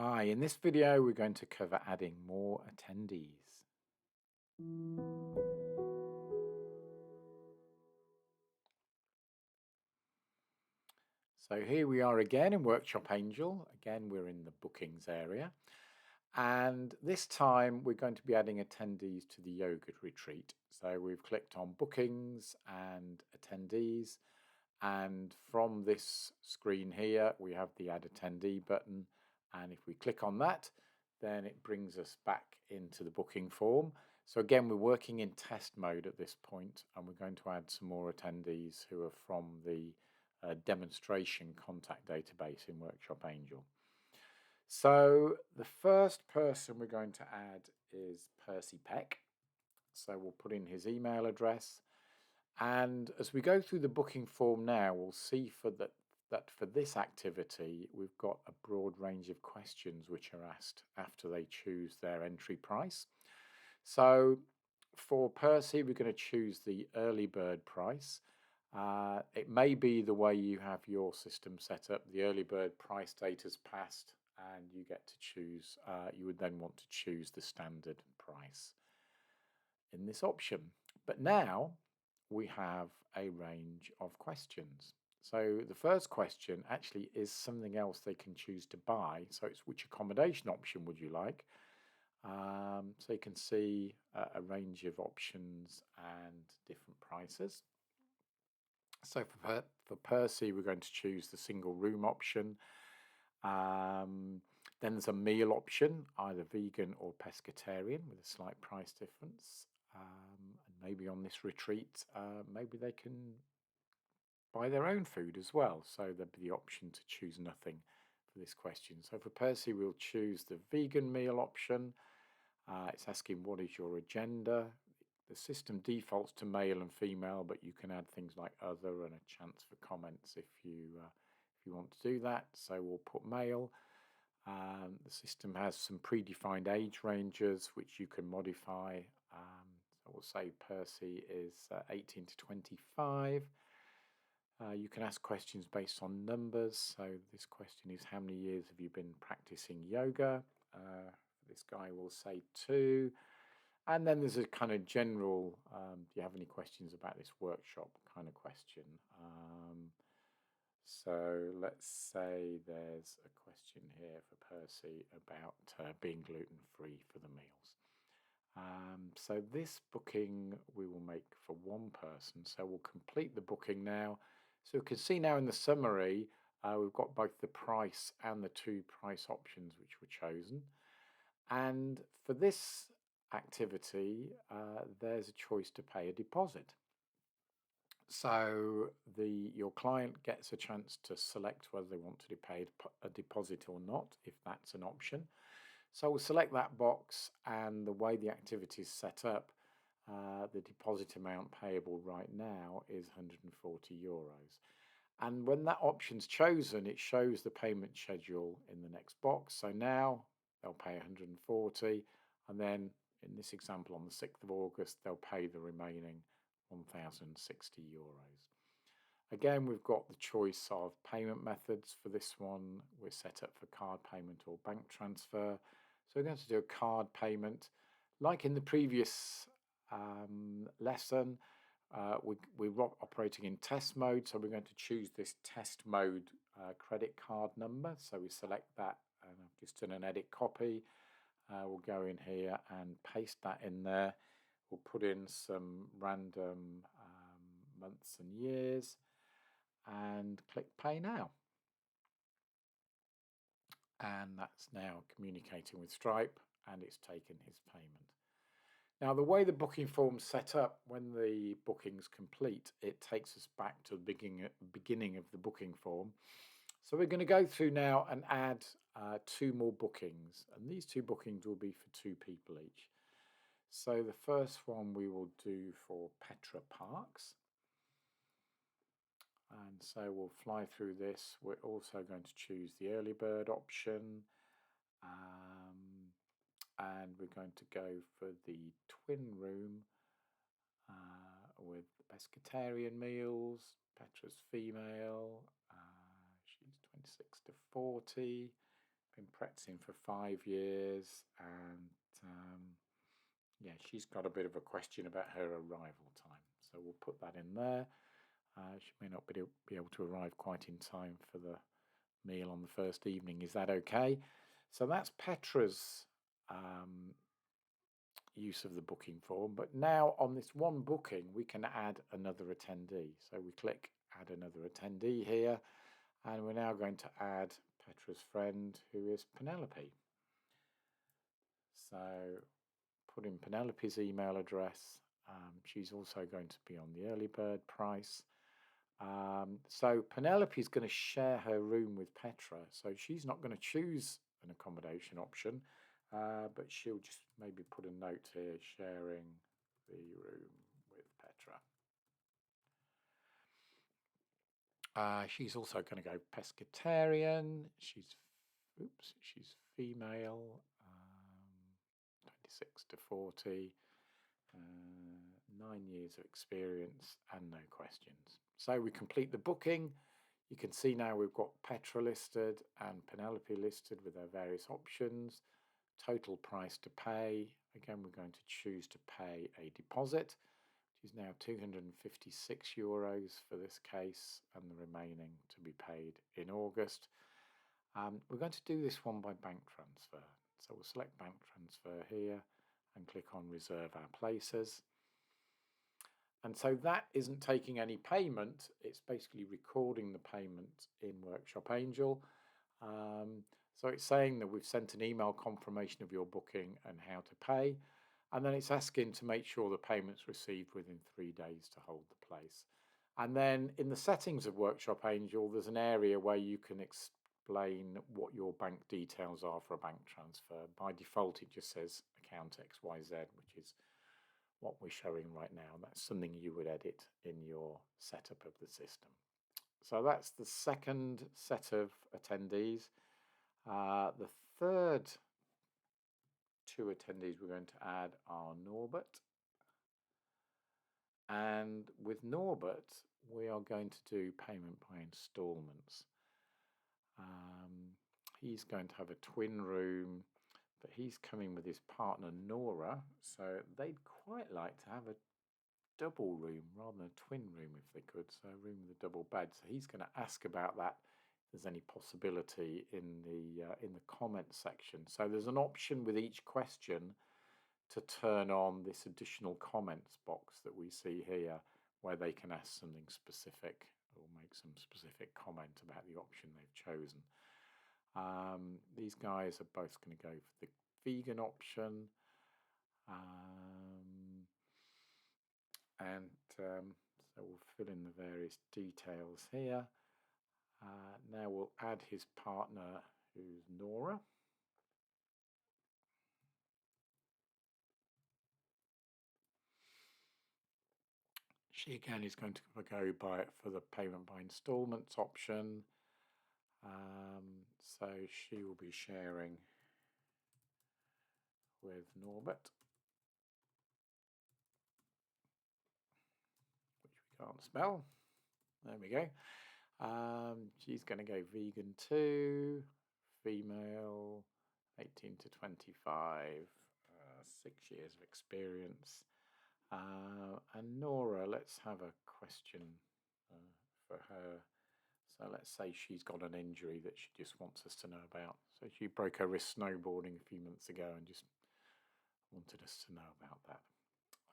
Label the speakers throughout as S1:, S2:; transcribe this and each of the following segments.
S1: Hi, in this video we're going to cover adding more attendees. So here we are again in Workshop Angel. Again, we're in the bookings area. And this time we're going to be adding attendees to the yoga retreat. So we've clicked on bookings and attendees. And from this screen here, we have the add attendee button. And if we click on that, then it brings us back into the booking form. So again, we're working in test mode at this point, and we're going to add some more attendees who are from the demonstration contact database in Workshop Angel. So the first person we're going to add is Percy Peck. So we'll put in his email address. And as we go through the booking form now, we'll see that for this activity, we've got a broad range of questions which are asked after they choose their entry price. So for Percy, we're going to choose the early bird price. It may be the way you have your system set up. The early bird price date has passed and you get to choose, you would then want to choose the standard price in this option. But now we have a range of questions. So the first question actually is something else they can choose to buy. So it's which accommodation option would you like? So you can see a range of options and different prices. So for Percy, we're going to choose the single room option. Then there's a meal option, either vegan or pescatarian, with a slight price difference. And maybe on this retreat, maybe they can buy their own food as well. So there'd be the option to choose nothing for this question. So for Percy, we'll choose the vegan meal option. It's asking what is your agenda. The system defaults to male and female, but you can add things like other and a chance for comments if you want to do that. So we'll put male. The system has some predefined age ranges which you can modify. So we'll say Percy is 18 to 25. You can ask questions based on numbers. So this question is, how many years have you been practicing yoga? This guy will say 2. And then there's a kind of general, do you have any questions about this workshop kind of question? So let's say there's a question here for Percy about being gluten-free for the meals. So this booking we will make for one person. So we'll complete the booking now. So you can see now in the summary, we've got both the price and the 2 price options which were chosen. And for this activity, there's a choice to pay a deposit. So your client gets a chance to select whether they want to pay a deposit or not, if that's an option. So we'll select that box, and the way the activity is set up, the deposit amount payable right now is €140. And when that option's chosen, it shows the payment schedule in the next box. So now they'll pay 140, and then in this example on the 6th of August, they'll pay the remaining €1,060. Again, we've got the choice of payment methods. For this one, we're set up for card payment or bank transfer. So we're going to do a card payment. Like in the previous lesson, we're operating in test mode, so we're going to choose this test mode credit card number. So we select that, and I've just done an edit copy. We'll go in here and paste that in there. We'll put in some random months and years and click pay now. And that's now communicating with Stripe, and it's taken his payment. Now, the way the booking form's set up, when the booking's complete, it takes us back to the beginning of the booking form. So we're going to go through now and add 2 more bookings, and these 2 bookings will be for 2 people each. So the first one we will do for Petra Parks. And so we'll fly through this. We're also going to choose the early bird option. And we're going to go for the twin room with pescatarian meals. Petra's female. She's 26 to 40. been practicing for 5 years, and yeah, she's got a bit of a question about her arrival time, so we'll put that in there. She may not be able to arrive quite in time for the meal on the first evening. Is that okay? So that's Petra's use of the booking form. But now on this one booking, we can add another attendee. So we click add another attendee here, and we're now going to add Petra's friend, who is Penelope. So put in Penelope's email address. She's also going to be on the early bird price. So Penelope is going to share her room with Petra. So she's not going to choose an accommodation option, but she'll just maybe put a note here, sharing the room with Petra. She's also going to go pescatarian. She's female, 26 to 40. 9 years of experience and no questions. So we complete the booking. You can see now we've got Petra listed and Penelope listed with their various options. Total price to pay. Again, we're going to choose to pay a deposit, which is now €256 for this case, and the remaining to be paid in August. We're going to do this one by bank transfer. So we'll select bank transfer here and click on reserve our places. And so that isn't taking any payment, it's basically recording the payment in Workshop Angel. So it's saying that we've sent an email confirmation of your booking and how to pay, and then it's asking to make sure the payment's received within 3 days to hold the place. And then in the settings of Workshop Angel, there's an area where you can explain what your bank details are for a bank transfer. By default, it just says account XYZ, which is what we're showing right now. That's something you would edit in your setup of the system. So that's the second set of attendees. The third two attendees we're going to add are Norbert. And with Norbert, we are going to do payment by instalments. He's going to have a twin room, but he's coming with his partner Nora, so they'd quite like to have a double room rather than a twin room if they could, so a room with a double bed. So he's going to ask about that, if there's any possibility in the comment section. So there's an option with each question to turn on this additional comments box that we see here, where they can ask something specific or make some specific comment about the option they've chosen. These guys are both going to go for the vegan option. So we'll fill in the various details here. Now we'll add his partner, who's Nora. She again is going to go for the payment by instalments option. So she will be sharing with Norbert, which we can't spell. There we go. She's going to go vegan too, female, 18 to 25, 6 years of experience. And Nora, let's have a question for her. So let's say she's got an injury that she just wants us to know about. So she broke her wrist snowboarding a few months ago and just wanted us to know about that.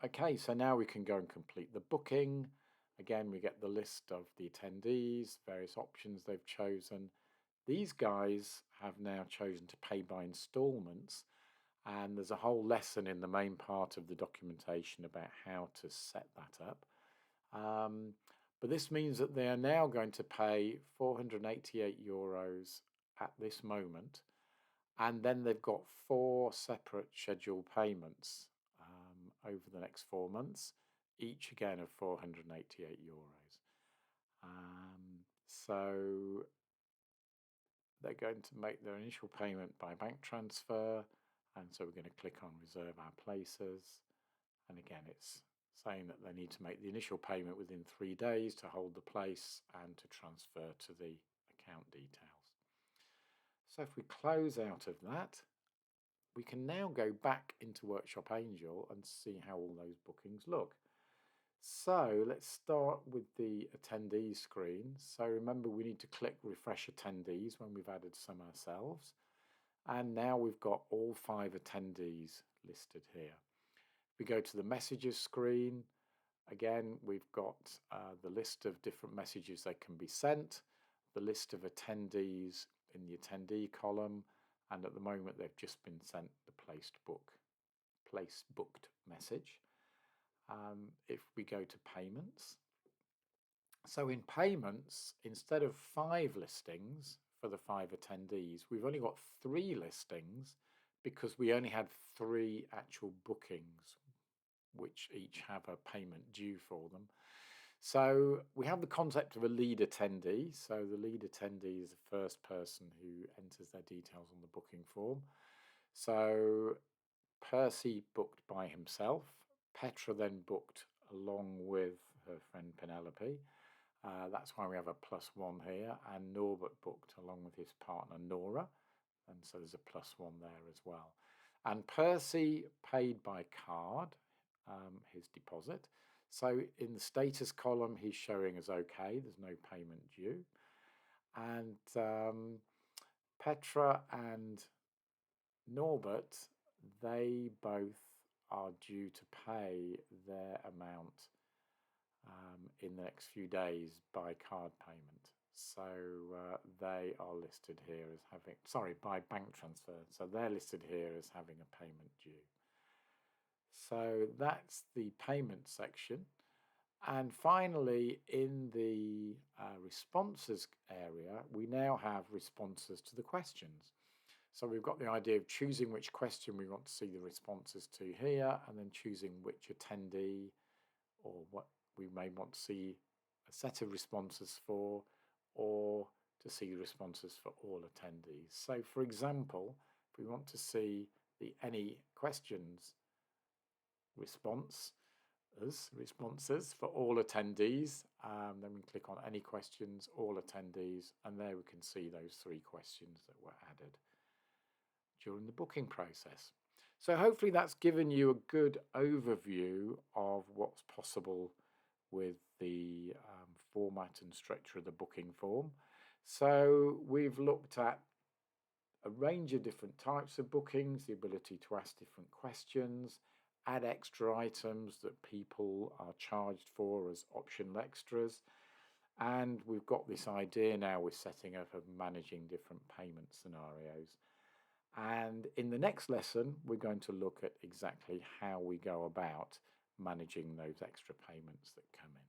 S1: Okay, so now we can go and complete the booking. Again, we get the list of the attendees, various options they've chosen. These guys have now chosen to pay by instalments, and there's a whole lesson in the main part of the documentation about how to set that up. But this means that they are now going to pay €488 at this moment, and then they've got 4 separate scheduled payments over the next 4 months, each again of €488. So they're going to make their initial payment by bank transfer, and so we're going to click on reserve our places, and again it's saying that they need to make the initial payment within 3 days to hold the place and to transfer to the account details. So if we close out of that, we can now go back into Workshop Angel and see how all those bookings look. So let's start with the attendees screen. So remember, we need to click refresh attendees when we've added some ourselves. And now we've got all 5 attendees listed here. If we go to the messages screen, again, we've got the list of different messages that can be sent, the list of attendees in the attendee column, and at the moment they've just been sent the place booked message. If we go to payments, so in payments, instead of 5 listings for the 5 attendees, we've only got 3 listings because we only had 3 actual bookings, which each have a payment due for them. So we have the concept of a lead attendee. So the lead attendee is the first person who enters their details on the booking form. So Percy booked by himself. Petra then booked along with her friend Penelope. That's why we have a +1 here. And Norbert booked along with his partner Nora. And so there's a +1 there as well. And Percy paid by card, his deposit. So in the status column, he's showing as okay. There's no payment due. And Petra and Norbert, they both are due to pay their amount in the next few days by card payment. So they are listed here as having, sorry, by bank transfer. So they're listed here as having a payment due. So that's the payment section. And finally, in the responses area, we now have responses to the questions. So we've got the idea of choosing which question we want to see the responses to here, and then choosing which attendee or what we may want to see a set of responses for, or to see responses for all attendees. So for example, if we want to see the any questions responses for all attendees, then we click on any questions, all attendees, and there we can see those 3 questions that were added during the booking process. So hopefully that's given you a good overview of what's possible with the format and structure of the booking form. So we've looked at a range of different types of bookings, the ability to ask different questions, add extra items that people are charged for as optional extras. And we've got this idea now we're setting up of managing different payment scenarios. And in the next lesson, we're going to look at exactly how we go about managing those extra payments that come in.